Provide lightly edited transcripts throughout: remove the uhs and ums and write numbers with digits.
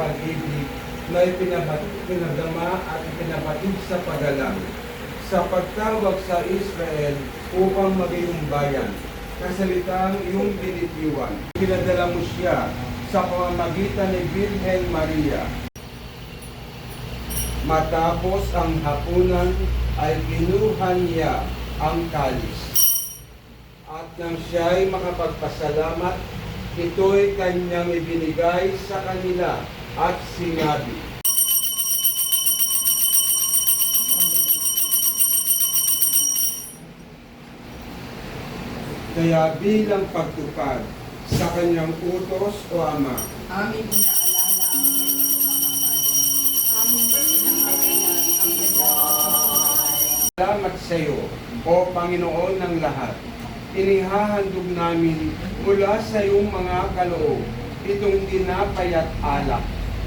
pag-ibig na pinadama at ipinabatid sa pagalang, sa pagtawag sa Israel upang maging bayan. Kasalitang iyong binitiwan, pinadala mo siya sa pamamagitan ni Birhen Maria. Matapos ang hapunan ay kinuha niya ang kalis. At nang siya'y makapagpasalamat, ito'y kanyang ibinigay sa kanila at sinabi, kaya bilang pagtupad sa kanyang utos o Ama, aming inaalala ang kanyang kamatayan. Aming pinangalan ang kanyang salamat sa iyo, O Panginoon ng lahat. Inihahandog namin mula sa iyong mga kaloob itong tinapay at alak.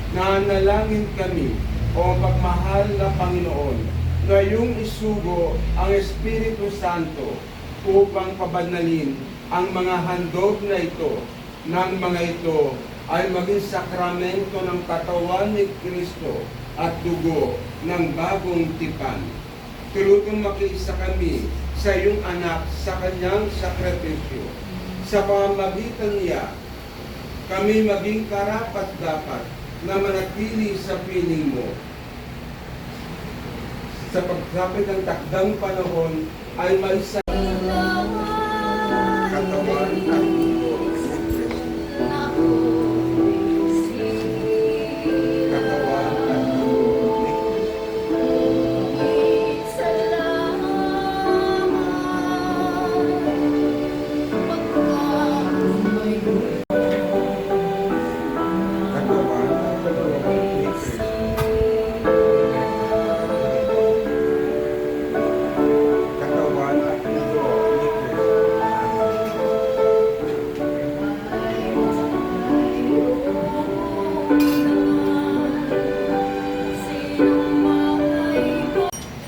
Nanalangin kami, O pagmahal na Panginoon, na iyong isugo ang Espiritu Santo upang pabanalin ang mga handog na ito, ng mga ito ay maging sakramento ng katawan ni Kristo at dugo ng bagong tipan. Tulutong makiisa kami sa iyong anak sa kanyang sakripisyo. Sa pamamagitan niya, kami maging karapat-dapat na manatili sa piling mo. Sa pagsapit ng takdang panahon ay may katawan at dugo ni Kristo. Katawan at dugo ni Kristo. Katawan at dugo ni Kristo. Katawan at dugo ni Kristo.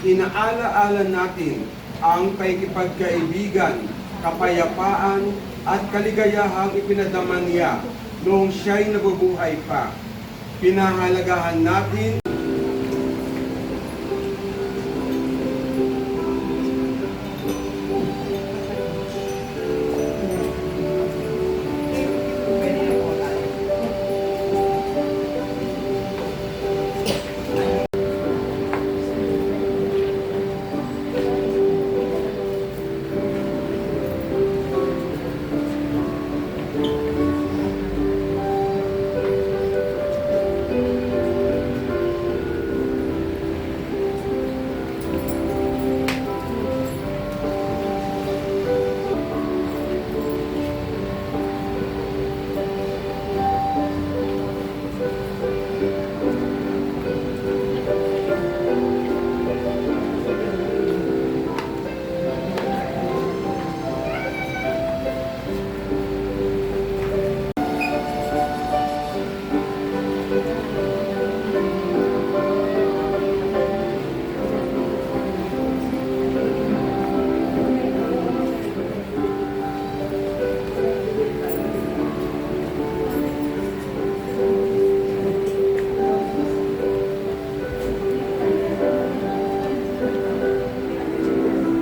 Inaala-ala natin ang pakikipagkaibigan, kapayapaan at kaligayahang ipinadama niya noong siya'y nabubuhay pa. Pinahalagahan natin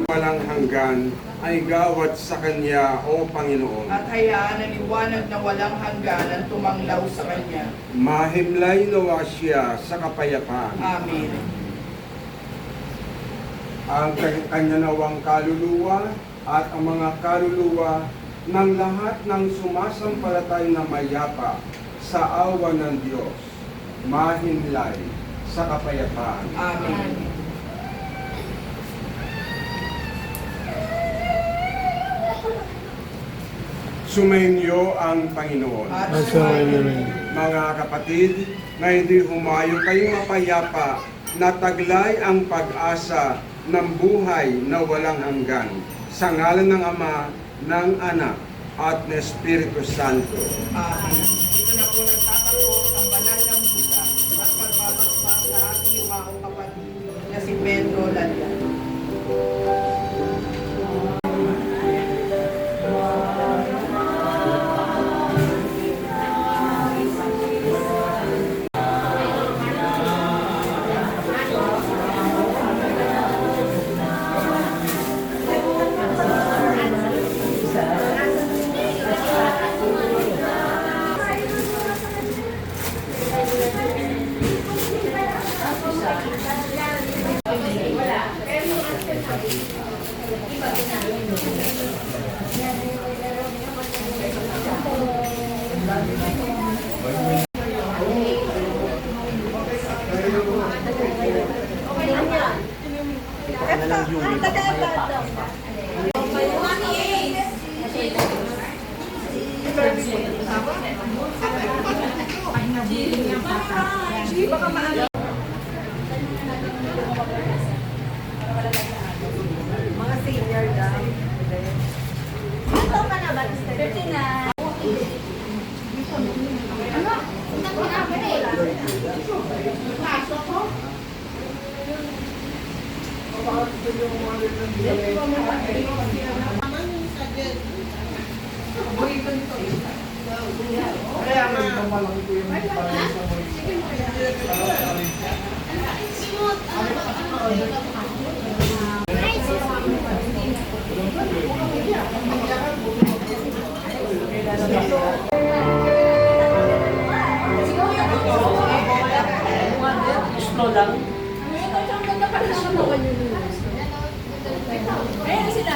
walang hanggan ay gawad sa Kanya, O Panginoon. at hayaan ang liwanag na walang hanggan ang tumanglaw sa kanya. Mahimlay nawa siya sa kapayapaan. Amen. Ang kanya nawang kaluluwa at ang mga kaluluwa ng lahat ng sumasampalatay na mayapa sa awa ng Diyos, mahimlay sa kapayapaan. Amen. Sumainyo ang Panginoon. At Mga kapatid, na hindi humayo kayong mapayapa na taglay ang pag-asa ng buhay na walang hanggan. Sa ngalan ng Ama, ng Anak, at ng Espiritu Santo. Amen. Dito na po nagtatapos ang banal na misa at pagbabasbas sa ating yumaong kapatid na si Pedro Lalian. Baka maano. Mga senior daw. Ito ka na ba? 59. Ano? Unang pinapin eh. Kaya nga. Slow lang. Ang ganda pala ng katawan yun. Ayan sila.